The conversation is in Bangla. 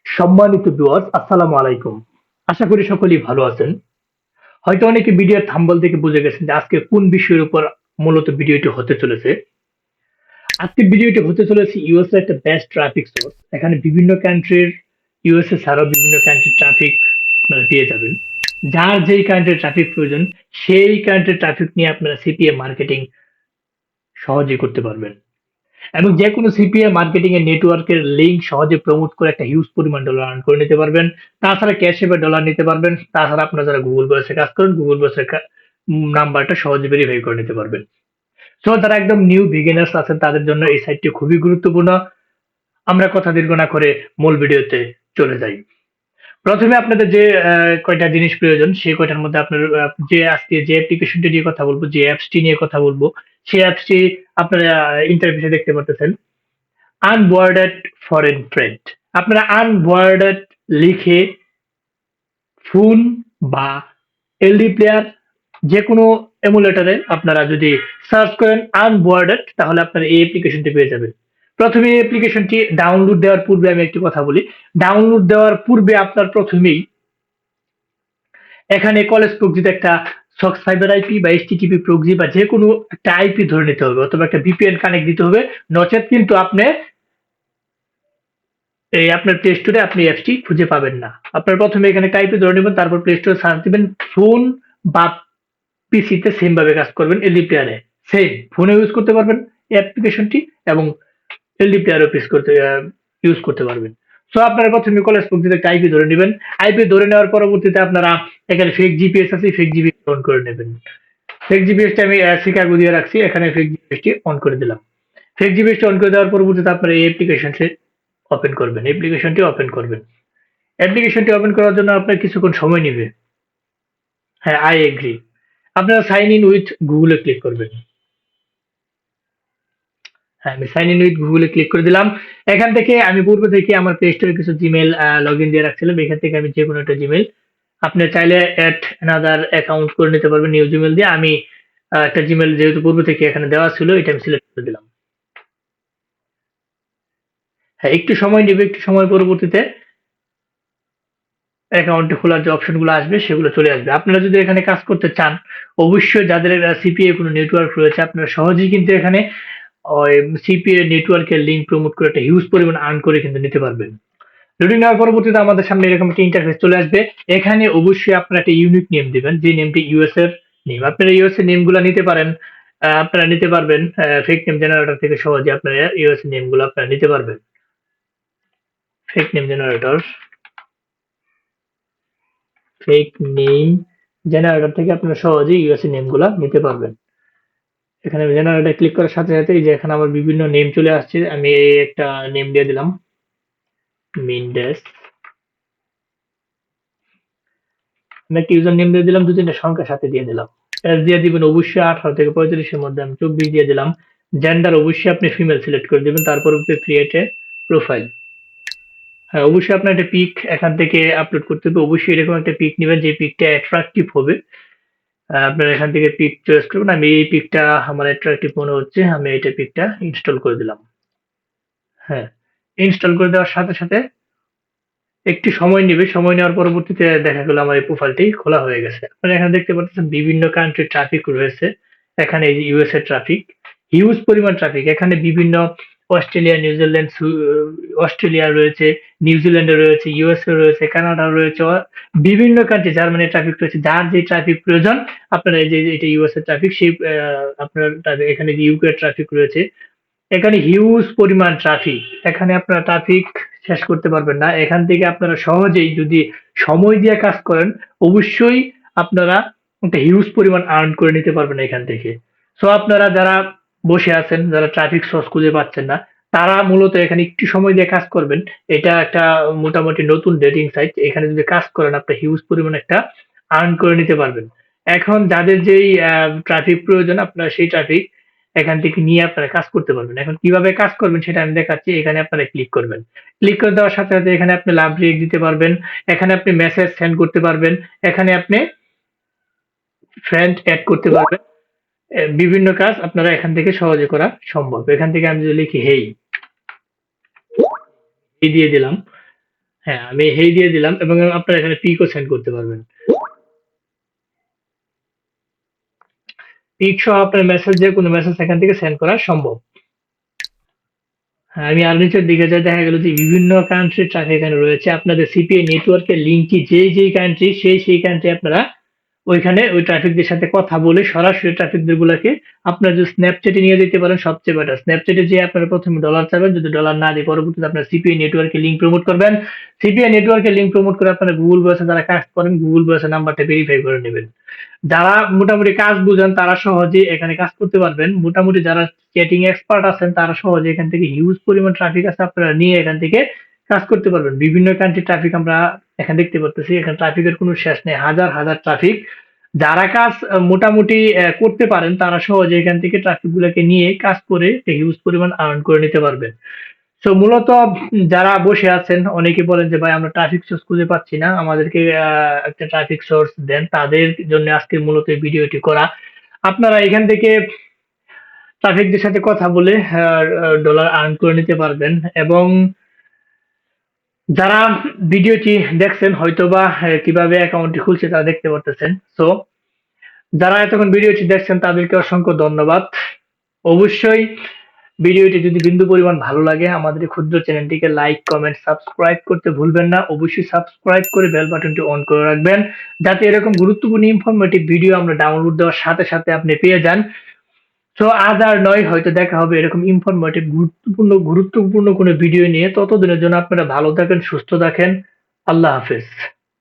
সম্মানিত ভিউয়ার্স, আসসালামু আলাইকুম। আশা করি সকলেই ভালো আছেন। হয়তো অনেকে ভিডিওর থাম্বনেল দেখে বুঝে গেছেন যে আজকে কোন বিষয়ের উপর মূলত ভিডিওটি হতে চলেছে। আজকের ভিডিওটি হতে চলেছে ইউএসএ একটা বেস্ট ট্রাফিক সোর্স। এখানে বিভিন্ন কান্ট্রির ইউএসএ ছাড়াও বিভিন্ন কান্ট্রির ট্রাফিক আপনারা পেয়ে যাবেন। যার যেই কান্ট্রির ট্রাফিক প্রয়োজন সেই কান্ট্রির ট্রাফিক নিয়ে আপনারা সিপিএ মার্কেটিং সহজেই করতে পারবেন। এবং যেকোনো সিপিএ মার্কেটিং এর নেটওয়ার্কের লিঙ্ক সহজে প্রমোট করে একটা হিউজ পরিমাণ ডলার আর্ন করে নিতে পারবেন। তাছাড়া ক্যাশে বা ডলার নিতে পারবেন। তাছাড়া আপনারা যারা গুগল বেসে কাজ করেন, গুগল বেসের নাম্বারটা সহজে ভেরিফাই করে নিতে পারবেন। সো যারা একদম নিউ বিগিনার্স আছেন তাদের জন্য এই সাইটটি খুবই গুরুত্বপূর্ণ। আমরা কথা দীর্ঘ না করে মূল ভিডিওতে চলে যাই। প্রথমে আপনাদের যে কয়টা জিনিস প্রয়োজন সেই কয়টার মধ্যে আপনার যে আজকে যে অ্যাপ্লিকেশনটি নিয়ে কথা বলবো, যে অ্যাপসটি নিয়ে কথা বলবো, সেই অ্যাপসটি আপনারা ইন্টারফেসে দেখতে পারতেছেন। আনবোয়ার্ডেড ফরেন ফ্রেন্ড। আপনারা আনবোয়ার্ডেড লিখে ফোন বা এলডি প্লেয়ার যে কোনো এমুলেটরে আপনারা যদি সার্চ করেন আনবোয়ার্ডেড তাহলে আপনারা এই অ্যাপ্লিকেশনটি পেয়ে যাবেন। প্রথমে এই অ্যাপ্লিকেশনটি ডাউনলোড দেওয়ার পূর্বে আমি একটি কথা বলি। ডাউনলোড দেওয়ার পূর্বে আপনার প্রথমেই এখানে কলেজ প্রক্সিতে একটা সাইবার আইপি বা এইচটিটিপি প্রক্সি বা যে কোনো একটা আইপি ধরে নিতে হবে অথবা একটা ভিপিএন কানেক্ট দিতে হবে। নচেত কিন্তু আপনি এই আপনার প্লে স্টোরে আপনি অ্যাপসটি খুঁজে পাবেন না। আপনার প্রথমে এখানে টাইপে ধরে নেবেন, তারপর প্লে স্টোরে সার্চ দিবেন। ফোন বা পিসিতে সেম ভাবে কাজ করবেন। এলডি প্লেয়ারে সেম ফোনে ইউজ করতে পারবেন এই অ্যাপ্লিকেশনটি এবং এলডি প্লেয়ারও ইউজ করতে পারবেন। সো আপনারা প্রথমে কলেজ পদ্ধতিতে একটা আইপি ধরে নেবেন। আইপি ধরে নেওয়ার পরবর্তীতে আপনারা এখানে ফেক জিপিএস আছে, ফেক জিপিএস অন করে নেবেন। ফেক জিপিএসটা আমি শিকাগো দিয়ে রাখছি, এখানে ফেক জিপিএসটি অন করে দিলাম। ফেক জিপিএসটি অন করে দেওয়ার পরবর্তীতে আপনারা এই অ্যাপ্লিকেশনটি ওপেন করবেন। অ্যাপ্লিকেশনটি ওপেন করবেন। অ্যাপ্লিকেশনটি ওপেন করার জন্য আপনার কিছুক্ষণ সময় নেবে। হ্যাঁ, আই এগ্রি। আপনারা সাইন ইন উইথ গুগলে ক্লিক করবেন। হ্যাঁ, আমি সাইন ইন উইথ গুগলে ক্লিক করে দিলাম। এখান থেকে আমি পূর্ব থেকে আমার প্লে স্টোরে কিছু জিমেল লগ ইন দিয়ে রাখছিলাম। এখান থেকে আমি যে কোনো একটা জিমেল আপনি চাইলে অ্যাড অ্যানাদার অ্যাকাউন্ট করে নিতে পারবেন নিউ জিমেল দিয়ে। আমি একটা জিমেল যেহেতু পূর্ব থেকে এখানে দেওয়া ছিল এটা আমি সিলেক্ট করে দিলাম। হ্যাঁ, একটু সময় নেবে, একটু সময় পরবর্তীতে অ্যাকাউন্টে খোলার যে অপশনগুলো আসবে সেগুলো চলে আসবে। আপনারা যদি এখানে কাজ করতে চান অবশ্যই যাদের সিপিএ কোনো নেটওয়ার্ক রয়েছে আপনারা সহজেই কিন্তু এখানে ওই সিপিএ নেটওয়ার্কের লিঙ্ক প্রমোট করে একটা হিউজ পরিমাণ আর্ন করে কিন্তু নিতে পারবেন। লোডিং নেওয়ার পরবর্তীতে আমাদের সামনে এরকম একটা ইন্টারফেস চলে আসবে। এখানে অবশ্যই আপনারা একটা ইউনিক নেম দিবেন যে নেমটি ইউএস এর নেম। আপনারা ইউএস এর নেমগুলো নিতে পারেন। আপনারা নিতে পারবেন ফেক নেম জেনারেটর থেকে সহজে আপনারা ইউএস এর নেমগুলো আপনারা নিতে পারবেন। Fake name generator fake name generator থেকে আপনারা সহজেই ইউএস এর নেমগুলো নিতে পারবেন। এখানে জেনারেটর ক্লিক করার সাথে সাথে এই যে এখানে আমার বিভিন্ন নেম চলে আসছে। আমি এই একটা নেম দিয়ে দিলাম মিনডেস। আমি একটা ইউজার নেম দিয়ে দিলাম, ২-৩টা সংখ্যার সাথে দিয়ে দিলাম। এজ দিয়ে দিবেন অবশ্যই ১৮ থেকে ৩৫ এর মধ্যে আমি ২৪ দিয়ে দিলাম। জেন্ডার অবশ্যই আপনি ফিমেল সিলেক্ট করে দিবেন। তারপর ক্রিয়েট এ প্রোফাইল। হ্যাঁ, অবশ্যই আপনার একটা পিক এখান থেকে আপলোড করতে হবে। অবশ্যই এরকম একটা পিক নিবেন যে পিকটা অ্যাট্রাকটিভ হবে। আপনারা এখান থেকে পিক চয়েস করবেন। আমি এই পিকটা আমার অ্যাট্রাকটিভ মনে হচ্ছে। আমি এটা পিকটা ইনস্টল করে দিলাম। হ্যাঁ, ইনস্টল করে দেওয়ার সাথে সাথে একটু সময় নিবে। সময় নেওয়ার পরবর্তীতে দেখা গেল আমার এই প্রোফাইলটি খোলা হয়ে গেছে। আপনারা এখানে দেখতে পাচ্ছেন বিভিন্ন কান্ট্রির ট্রাফিক রয়েছে। এখানে এই যে ইউএস এর ট্রাফিক, হিউজ পরিমাণ ট্রাফিক। এখানে বিভিন্ন অস্ট্রেলিয়া, নিউজিল্যান্ড, অস্ট্রেলিয়া রয়েছে, নিউজিল্যান্ডে রয়েছে, ইউএসএ রয়েছে, কানাডা রয়েছে, বিভিন্ন কান্ট্রি জার্মানির ট্রাফিক রয়েছে। যার যে ট্রাফিক প্রয়োজন আপনারা এই যে এটা ইউএস এর ট্রাফিক সেই আপনার এখানে যে ইউকে এর ট্রাফিক রয়েছে। এখানে হিউজ পরিমাণ ট্রাফিক। এখানে আপনারা ট্রাফিক শেষ করতে পারবেন না। এখান থেকে আপনারা সহজেই যদি সময় দিয়ে কাজ করেন অবশ্যই আপনারা একটা হিউজ পরিমাণ আর্ন করে নিতে পারবেন এখান থেকে। সো আপনারা যারা বসে আছেন, যারা ট্রাফিক সোর্স খুঁজে পাচ্ছেন না, তারা মূলত এখানে একটু সময় দিয়ে কাজ করবেন। এটা একটা মোটামুটি নতুন ডেটিং সাইট। এখানে যদি কাজ করেন আপনি হিউজ পরিমাণ একটা আর্ন করে নিতে পারবেন। এখন যাদের যেই ট্রাফিক প্রয়োজন আপনারা সেই ট্রাফিক এখান থেকে নিয়ে আপনারা কাজ করতে পারবেন। এখন কিভাবে কাজ করবেন সেটা আমি দেখাচ্ছি। এখানে আপনারা ক্লিক করবেন। ক্লিক করে দেওয়ার সাথে সাথে এখানে আপনি লাভ রিঅ্যাক্ট দিতে পারবেন। এখানে আপনি মেসেজ সেন্ড করতে পারবেন। এখানে আপনি ফ্রেন্ড এড করতে পারবেন। বিভিন্ন কাজ আপনারা এখান থেকে সহজে করা সম্ভব। এখান থেকে আমি যদি লিখি হেই, এই দিয়ে দিলাম। হ্যাঁ, আমি হেই দিয়ে দিলাম এবং আপনারা এখানে পিকও সেন্ড করতে পারবেন। পিক সহ আপনার মেসেজ, যে কোনো মেসেজ এখান থেকে সেন্ড করা সম্ভব। হ্যাঁ, আমি আর নিচের দিকে যাই, দেখা গেল যে বিভিন্ন কান্ট্রির ট্রাফিক এখানে রয়েছে। আপনাদের সিপিএ নেটওয়ার্কের লিঙ্কটি যেই কান্ট্রি, সেই কান্ট্রি আপনারা ওইখানে ওই ট্রাফিকদের সাথে কথা বলে সরাসরি ট্রাফিকদের গুলাকে আপনারা যদি স্ন্যাপচ্যাটে নিয়ে যেতে পারেন সবচেয়ে বেটার। স্ন্যাপচ্যাটে যে আপনারা প্রথমে ডলার চাবেন, যদি ডলার না দিয়ে পরবর্তীতে আপনার সিপিএ নেটওয়ার্কে লিঙ্ক প্রমোট করবেন। সিপিএ নেটওয়ার্কে লিঙ্ক প্রমোট করে আপনারা গুগল বয়েসে যারা কাজ করেন, গুগল বয়েসের নাম্বারটা ভেরিফাই করে নেবেন। যারা মোটামুটি কাজ বুঝেন তারা সহজে এখানে কাজ করতে পারবেন। মোটামুটি যারা চ্যাটিং এক্সপার্ট আছেন তারা সহজে এখান থেকে হিউজ পরিমাণ ট্রাফিক আছে, আপনারা নিয়ে এখান থেকে কাজ করতে পারবেন। বিভিন্ন কান্ট্রি ট্রাফিক আমরা এখানে দেখতে পারতেছি, এখানে ট্রাফিকের কোনো শেষ নেই, হাজার হাজার ট্রাফিক। যারা কাজ মোটামুটি করতে পারেন তারা সহজে এখান থেকে ট্রাফিক গুলাকে নিয়ে কাজ করে হিউজ পরিমাণ আর্ন করে নিতে পারবেন। সো মূলত যারা বসে আছেন, অনেকে বলেন যে ভাই আমরা ট্রাফিক সোর্স খুঁজে পাচ্ছি না, আমাদেরকে একটা ট্রাফিক সোর্স দেন। তাদের জন্য আজকে মূলত এই ভিডিওটি করা। আপনারা এখান থেকে ট্রাফিকদের সাথে কথা বলে ডলার আর্ন করে নিতে পারবেন। এবং যারা ভিডিওটি দেখছেন হয়তোবা কিভাবে অ্যাকাউন্টটি খুলছে তা দেখতে পারতেছেন। সো যারা এতক্ষণ ভিডিওটি দেখছেন তাদেরকে অসংখ্য ধন্যবাদ। অবশ্যই ভিডিওটি যদি বিন্দু পরিমাণ ভালো লাগে আমাদের এই ক্ষুদ্র চ্যানেলটিকে লাইক, কমেন্ট, সাবস্ক্রাইব করতে ভুলবেন না। অবশ্যই সাবস্ক্রাইব করে বেল বাটনটি অন করে রাখবেন, যাতে এরকম গুরুত্বপূর্ণ ইনফরমেটিভ ভিডিও আমরা ডাউনলোড দেওয়ার সাথে সাথে আপনি পেয়ে যান। তো আজ আর নয়, হয়তো দেখা হবে এরকম ইনফরমেটিভ গুরুত্বপূর্ণ কোনো ভিডিও নিয়ে। ততদিনের জন্য আপনারা ভালো থাকেন, সুস্থ থাকেন। আল্লাহ হাফেজ।